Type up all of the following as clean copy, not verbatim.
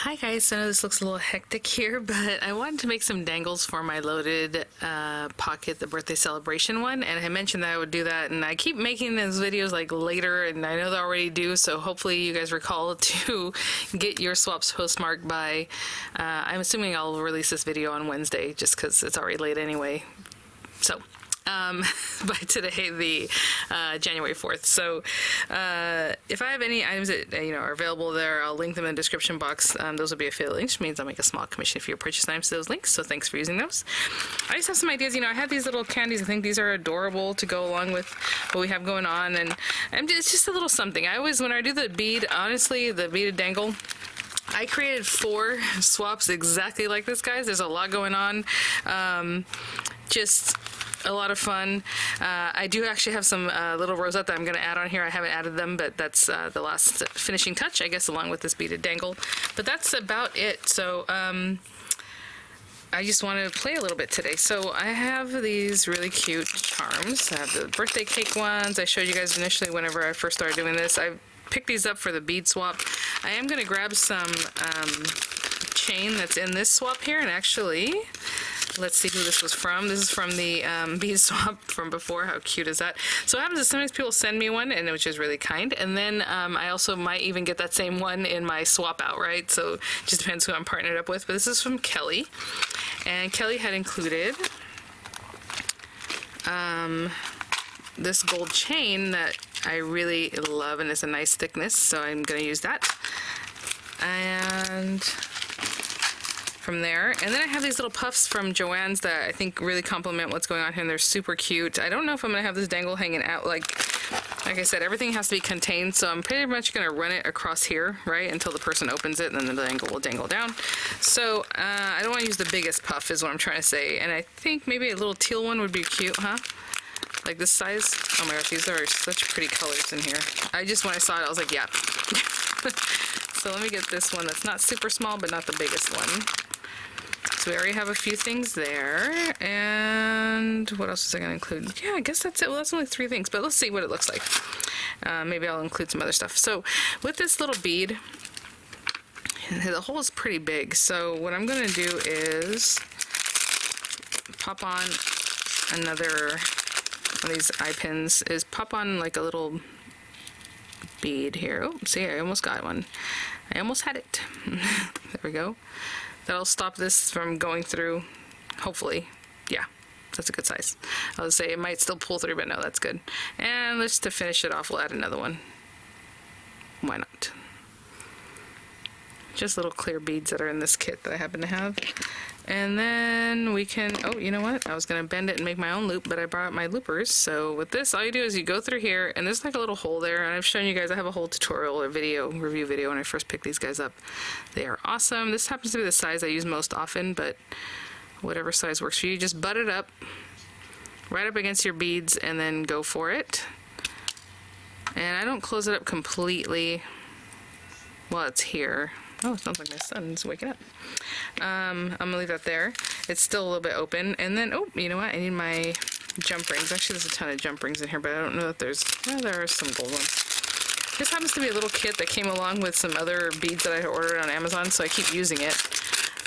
Hi guys, I know this looks a little hectic here, but I wanted to make some dangles for my loaded pocket, the birthday celebration one, and I mentioned that I would do that, and I keep making those videos like later, and I know they already do, so hopefully you guys recall to get your swaps postmarked by, I'm assuming I'll release this video on Wednesday, just because it's already late anyway. So by today, the January 4th. So if I have any items that are available there, I'll link them in the description box. Those will be affiliate links, which means I'll make a small commission if you purchase items to those links. So thanks for using those. I just have some ideas. I have these little candies. I think these are adorable to go along with what we have going on, and it's just a little something. I always, when I do the bead, honestly, the beaded dangle, I created 4 swaps exactly like this, guys. There's a lot going on. Just a lot of fun. I do actually have some little rosette that I'm going to add on here. I haven't added them, but that's the last finishing touch, I guess, along with this beaded dangle. But that's about it. So I just want to play a little bit today. So I have these really cute charms. I have the birthday cake ones. I showed you guys initially whenever I first started doing this. I picked these up for the bead swap. I am going to grab some chain that's in this swap here, and actually, let's see who this was from. This is from the bead swap from before. How cute is that? So what happens is sometimes people send me one, and which is really kind, and then I also might even get that same one in my swap out, right? So it just depends who I'm partnered up with. But this is from Kelly, and Kelly had included this gold chain that I really love, and it's a nice thickness, so I'm going to use that. And from there, and then I have these little puffs from Joann's that I think really complement what's going on here, and they're super cute. I don't know if I'm going to have this dangle hanging out. Like I said, everything has to be contained, so I'm pretty much going to run it across here, right, until the person opens it, and then the dangle will dangle down. So I don't want to use the biggest puff is what I'm trying to say, and I think maybe a little teal one would be cute, huh? Like this size. Oh my gosh, these are such pretty colors in here. I just, when I saw it, I was like, yeah. So let me get this one that's not super small, but not the biggest one. So we already have a few things there. And what else was I going to include? Yeah, I guess that's it. Well, that's only 3 things, but let's see what it looks like. Maybe I'll include some other stuff. So with this little bead, the hole is pretty big. So what I'm going to do is pop on another one of these eye pins, is pop on like a little bead here. Oh, see, I almost got one. I almost had it. There we go. That'll stop this from going through, hopefully. Yeah, that's a good size. I would say it might still pull through, but no, that's good. And let's, to finish it off, we'll add another one. Why not? Just little clear beads that are in this kit that I happen to have. And then we can, oh, you know what? I was going to bend it and make my own loop, but I brought my loopers. So with this, all you do is you go through here, and there's like a little hole there, and I've shown you guys, I have a whole tutorial or video, review video when I first picked these guys up. They are awesome. This happens to be the size I use most often, but whatever size works for you. Just butt it up, right up against your beads, and then go for it. And I don't close it up completely while it's here. Oh, it sounds like my son's waking up. I'm gonna leave that there. It's still a little bit open. And then, oh, you know what? I need my jump rings. Actually, there's a ton of jump rings in here, but I don't know that there's, well, there are some gold ones. This happens to be a little kit that came along with some other beads that I had ordered on Amazon, so I keep using it.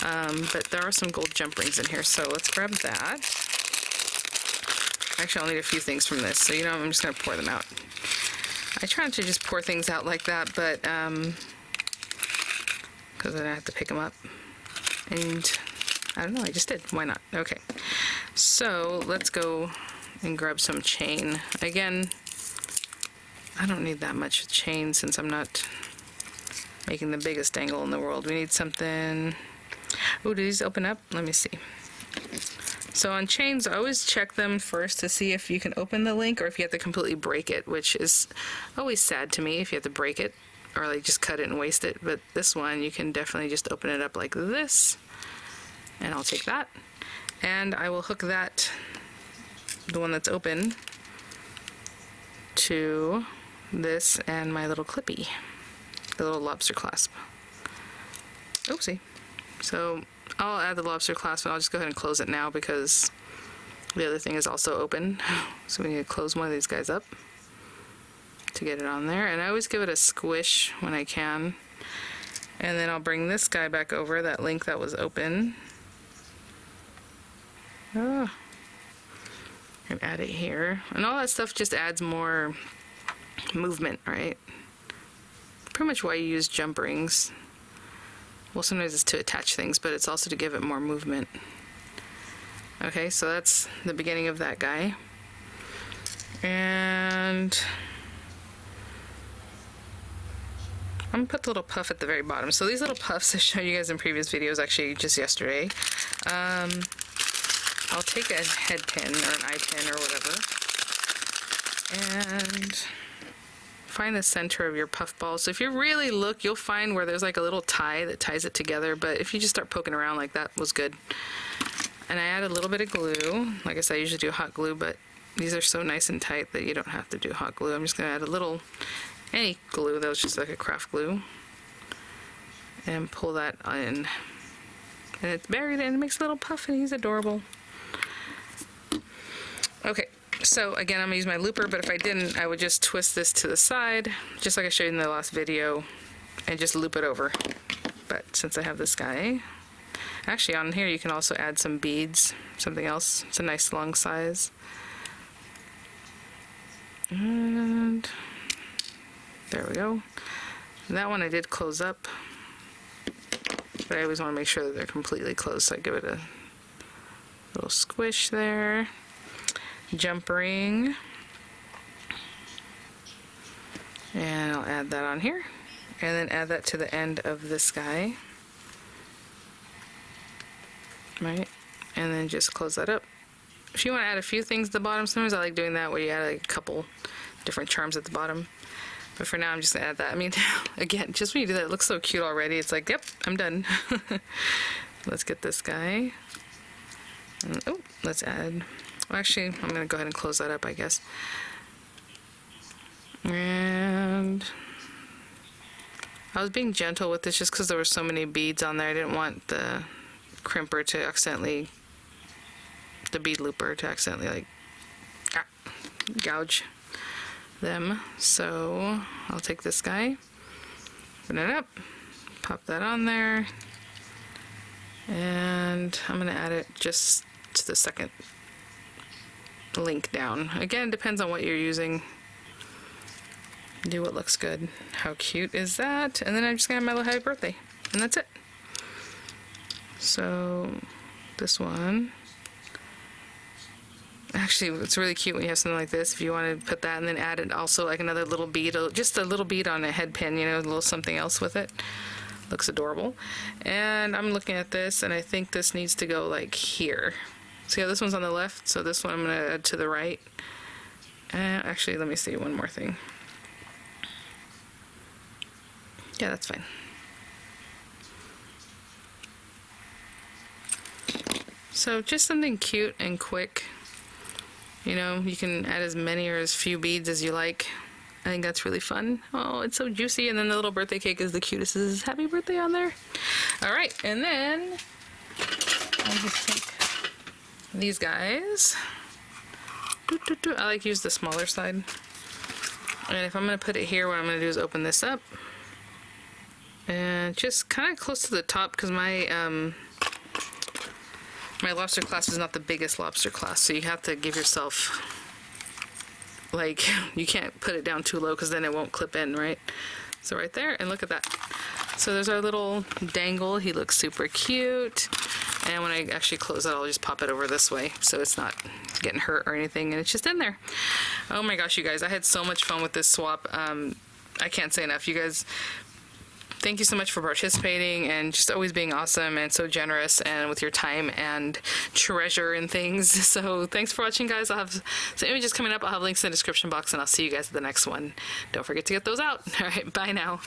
But there are some gold jump rings in here, so let's grab that. Actually, I'll need a few things from this, so I'm just gonna pour them out. I try not to just pour things out like that, but because then I have to pick them up. And I don't know, I just did. Why not? Okay. So let's go and grab some chain. Again, I don't need that much chain since I'm not making the biggest dangle in the world. We need something. Oh, do these open up? Let me see. So on chains, I always check them first to see if you can open the link or if you have to completely break it, which is always sad to me if you have to break it, or like just cut it and waste it. But this one, you can definitely just open it up like this, and I'll take that, and I will hook that, the one that's open, to this and my little clippy, the little lobster clasp. Oopsie. So I'll add the lobster clasp, and I'll just go ahead and close it now because the other thing is also open. So we need to close one of these guys up to get it on there, and I always give it a squish when I can. And then I'll bring this guy back over, that link that was open. Oh. And add it here. And all that stuff just adds more movement, right? Pretty much why you use jump rings. Well, sometimes it's to attach things, but it's also to give it more movement. Okay, so that's the beginning of that guy. And I'm gonna put the little puff at the very bottom. So these little puffs I showed you guys in previous videos, actually just yesterday. I'll take a head pin or an eye pin or whatever and find the center of your puff ball. So if you really look, you'll find where there's like a little tie that ties it together, but if you just start poking around like that was good. And I add a little bit of glue. Like I said, I usually do hot glue, but these are so nice and tight that you don't have to do hot glue. I'm just gonna add a little, any glue that was just like a craft glue, and pull that in. And it's buried and it makes a little puff and he's adorable. Okay, so again, I'm gonna use my looper, but if I didn't, I would just twist this to the side, just like I showed you in the last video, and just loop it over. But since I have this guy, actually on here you can also add some beads, something else. It's a nice long size. And there we go. And that one I did close up, but I always want to make sure that they're completely closed, so I give it a little squish there. Jump ring, and I'll add that on here, and then add that to the end of this guy, right, and then just close that up. If you want to add a few things at the bottom, sometimes I like doing that where you add like a couple different charms at the bottom, but for now I'm just gonna add that. I mean, again, just when you do that, it looks so cute already. It's like, yep, I'm done. Let's get this guy, and, oh, let's add, well, actually, I'm going to go ahead and close that up, I guess. And I was being gentle with this just because there were so many beads on there. I didn't want the crimper to accidentally, the bead looper to accidentally like gouge them. So I'll take this guy, open it up, pop that on there, and I'm going to add it just to the second link down. Again, it depends on what you're using. Do what looks good. How cute is that? And then I'm just gonna have my little happy birthday, and that's it. So this one, actually, it's really cute when you have something like this. If you want to put that and then add it also like another little bead, just a little bead on a head pin, you know, a little something else with it. Looks adorable. And I'm looking at this, and I think this needs to go like here. See how this one's on the left, so this one I'm going to add to the right. Actually, let me see one more thing. Yeah, that's fine. So just something cute and quick. You know, you can add as many or as few beads as you like. I think that's really fun. Oh, it's so juicy. And then the little birthday cake is the cutest. It says happy birthday on there. All right, and then I'll just take these guys. I like to use the smaller side. And if I'm going to put it here, what I'm going to do is open this up. And just kind of close to the top, because my my lobster clasp is not the biggest lobster clasp, so you have to give yourself, like, you can't put it down too low because then it won't clip in, right? So right there, and look at that. So there's our little dangle. He looks super cute. And when I actually close it, I'll just pop it over this way so it's not getting hurt or anything, and it's just in there. Oh my gosh, you guys, I had so much fun with this swap. I can't say enough. You guys, thank you so much for participating and just always being awesome and so generous and with your time and treasure and things. So thanks for watching, guys. I'll have some images coming up. I'll have links in the description box, and I'll see you guys at the next one. Don't forget to get those out. All right, bye now.